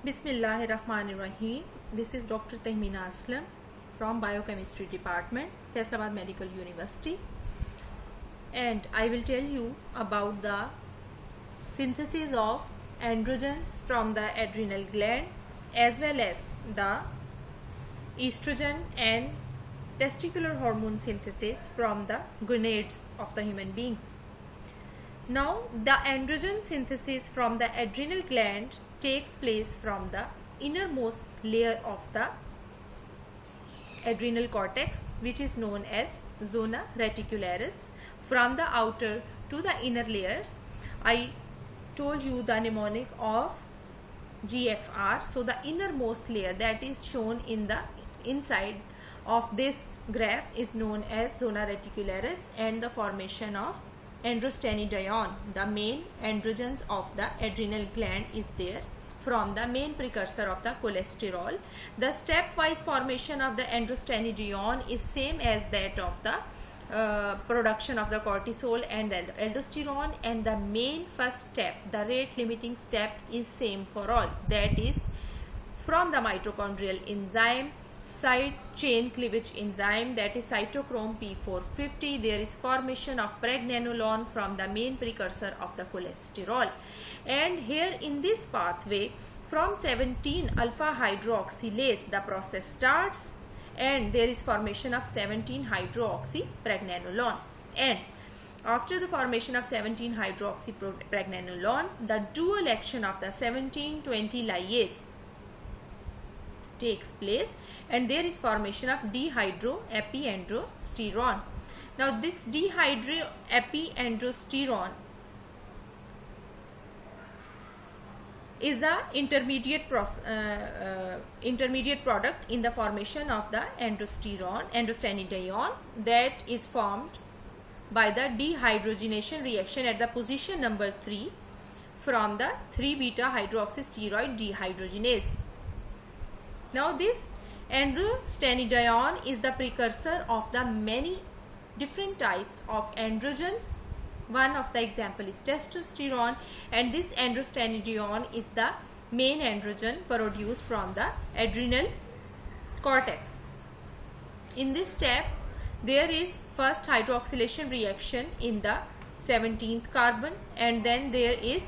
Bismillahirrahmanirrahim. This is Dr. Tehmina Aslam from Biochemistry Department, Faisalabad Medical University, and I will tell you about the synthesis of androgens from the adrenal gland as well as the estrogen and testicular hormone synthesis from the gonads of the human beings. Now, the androgen synthesis from the adrenal gland takes place from the innermost layer of the adrenal cortex, which is known as zona reticularis. From the outer to the inner layers, I told you the mnemonic of GFR. So the innermost layer that is shown in the inside of this graph is known as zona reticularis, and the formation of androstenedione, the main androgens of the adrenal gland, is there from the main precursor of the cholesterol. The stepwise formation of the androstenedione is same as that of the production of the cortisol and aldosterone, and the main first step, the rate limiting step, is same for all, that is from the mitochondrial enzyme, side chain cleavage enzyme, that is cytochrome P450. There is formation of pregnenolone from the main precursor of the cholesterol, and here in this pathway from 17 alpha hydroxylase the process starts, and there is formation of 17 hydroxy pregnenolone, and after the formation of 17 hydroxy pregnenolone, the dual action of the 17-20 lyase takes place, and there is formation of dehydroepiandrosterone. Now this dehydroepiandrosterone is the intermediate product in the formation of the androstenedione, that is formed by the dehydrogenation reaction at the position number 3 from the 3-beta hydroxysteroid dehydrogenase. Now this androstenedione is the precursor of the many different types of androgens. One of the example is testosterone, and this androstenedione is the main androgen produced from the adrenal cortex. In this step, there is first hydroxylation reaction in the 17th carbon, and then there is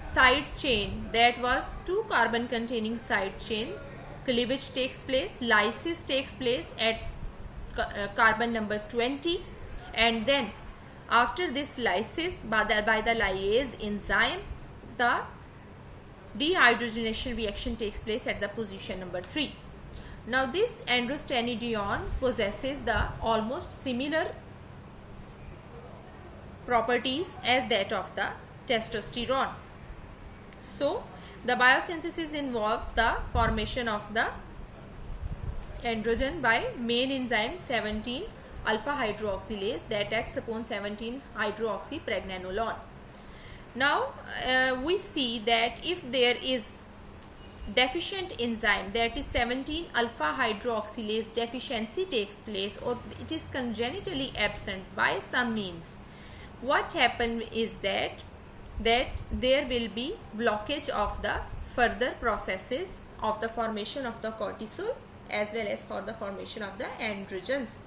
side chain, that was 2 carbon containing side chain cleavage takes place, lysis takes place at carbon number 20, and then after this lysis by the lyase enzyme, the dehydrogenation reaction takes place at the position number 3. Now this androstenedione possesses the almost similar properties as that of the testosterone. So the biosynthesis involves the formation of the androgen by main enzyme 17 alpha hydroxylase that acts upon 17 hydroxy pregnenolone. Now we see that if there is deficient enzyme, that is 17 alpha hydroxylase deficiency takes place, or it is congenitally absent by some means, what happens is that there will be blockage of the further processes of the formation of the cortisol as well as for the formation of the androgens.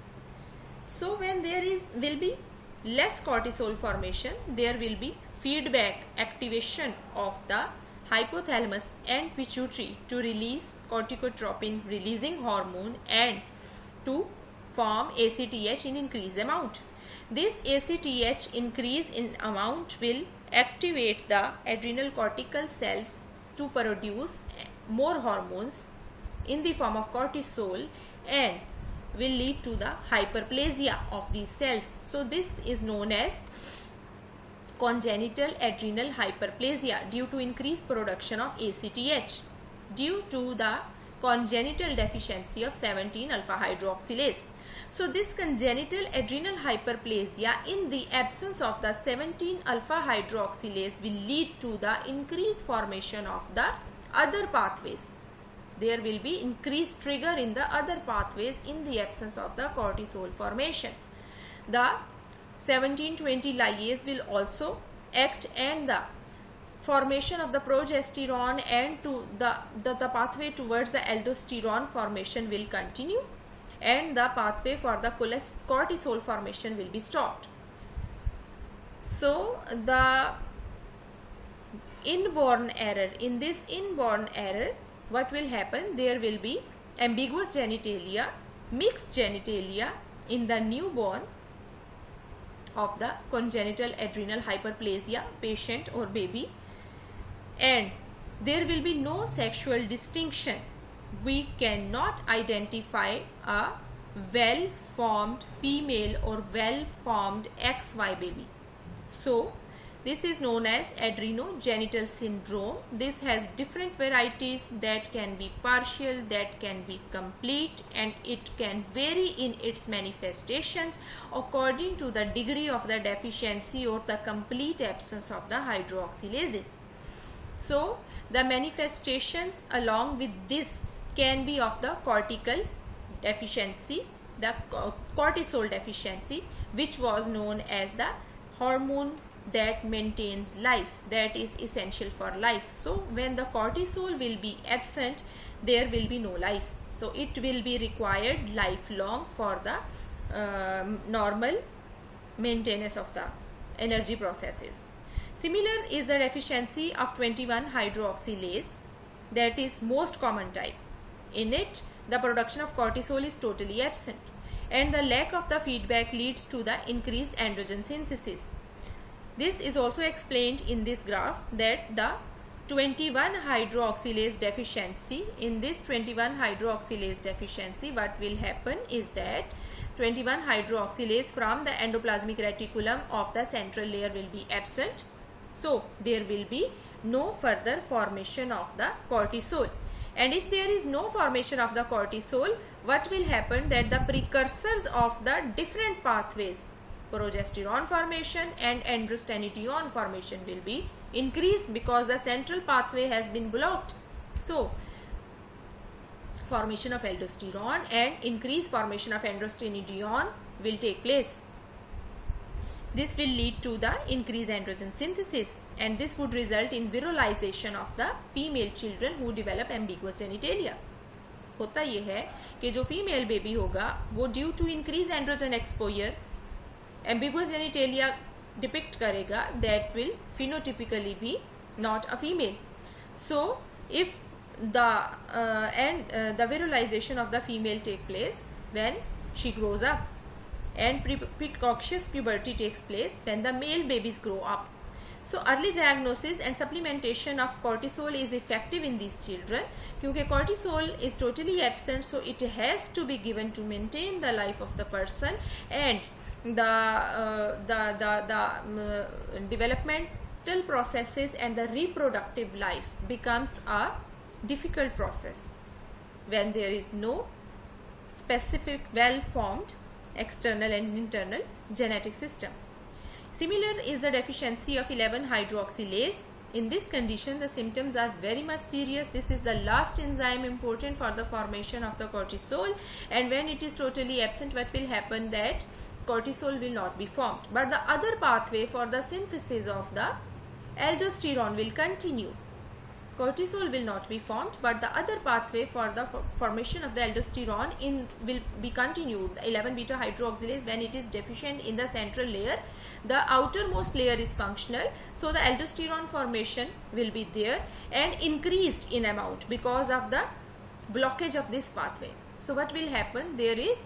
So when there will be less cortisol formation, there will be feedback activation of the hypothalamus and pituitary to release corticotropin releasing hormone and to form ACTH in increased amount. This ACTH increase in amount will activate the adrenal cortical cells to produce more hormones in the form of cortisol and will lead to the hyperplasia of these cells. So this is known as congenital adrenal hyperplasia due to increased production of ACTH due to the congenital deficiency of 17 alpha hydroxylase. So this congenital adrenal hyperplasia in the absence of the 17 alpha hydroxylase will lead to the increased formation of the other pathways. There will be increased trigger in the other pathways in the absence of the cortisol formation. The 17-20 lyase will also act, and the formation of the progesterone and to the pathway towards the aldosterone formation will continue, and the pathway for the cortisol formation will be stopped. So the inborn error, in this inborn error, what will happen? There will be ambiguous genitalia, mixed genitalia in the newborn of the congenital adrenal hyperplasia patient or baby, and there will be no sexual distinction. We cannot identify a well-formed female or well-formed XY baby. So this is known as adrenogenital syndrome. This has different varieties that can be partial, that can be complete, and it can vary in its manifestations according to the degree of the deficiency or the complete absence of the hydroxylases. So the manifestations along with this can be of the cortical deficiency, the cortisol deficiency, which was known as the hormone that maintains life, that is essential for life. So when the cortisol will be absent, there will be no life. So it will be required lifelong for the normal maintenance of the energy processes. Similar is the deficiency of 21-hydroxylase, that is most common type. In it, the production of cortisol is totally absent, and the lack of the feedback leads to the increased androgen synthesis. This is also explained in this graph, that the 21-hydroxylase deficiency, in this 21-hydroxylase deficiency, what will happen is that 21-hydroxylase from the endoplasmic reticulum of the central layer will be absent. So there will be no further formation of the cortisol. And if there is no formation of the cortisol, what will happen? That the precursors of the different pathways, progesterone formation and androstenedione formation, will be increased because the central pathway has been blocked. So formation of aldosterone and increased formation of androstenedione will take place. This will lead to the increased androgen synthesis, and this would result in virilization of the female children who develop ambiguous genitalia. होता ये है कि जो female baby होगा वो due to increase androgen exposure ambiguous genitalia depict karega, that will phenotypically be not a female. So if the the virilization of the female take place when she grows up, and precocious puberty takes place when the male babies grow up. So early diagnosis and supplementation of cortisol is effective in these children, क्योंकि cortisol is totally absent, so it has to be given to maintain the life of the person, and the developmental processes and the reproductive life becomes a difficult process when there is no specific well-formed external and internal genetic system. Similar is the deficiency of 11-hydroxylase. In this condition, the symptoms are very much serious. This is the last enzyme important for the formation of the cortisol, and when it is totally absent, what will happen? That cortisol will not be formed, but the other pathway for the synthesis of the aldosterone will continue. Cortisol will not be formed, but the other pathway for the formation of the aldosterone will be continued. The 11-beta hydroxylase, when it is deficient in the central layer, the outermost layer is functional, so the aldosterone formation will be there and increased in amount because of the blockage of this pathway. So what will happen? There is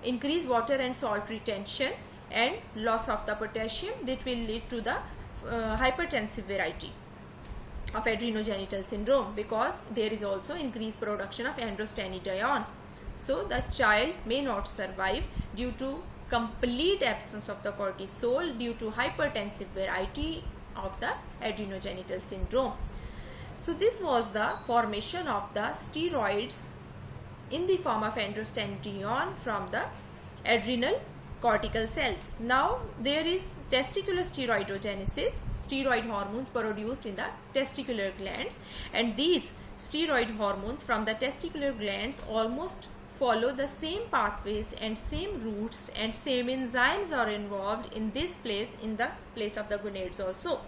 increased water and salt retention and loss of the potassium, that will lead to the hypertensive variety of adrenogenital syndrome, because there is also increased production of androstenedione. So the child may not survive due to complete absence of the cortisol due to hypertensive variety of the adrenogenital syndrome. So this was the formation of the steroids in the form of androstenedione from the adrenal cortical cells. Now there is testicular steroidogenesis, steroid hormones produced in the testicular glands, and these steroid hormones from the testicular glands almost follow the same pathways and same routes, and same enzymes are involved in this place, in the place of the gonads also.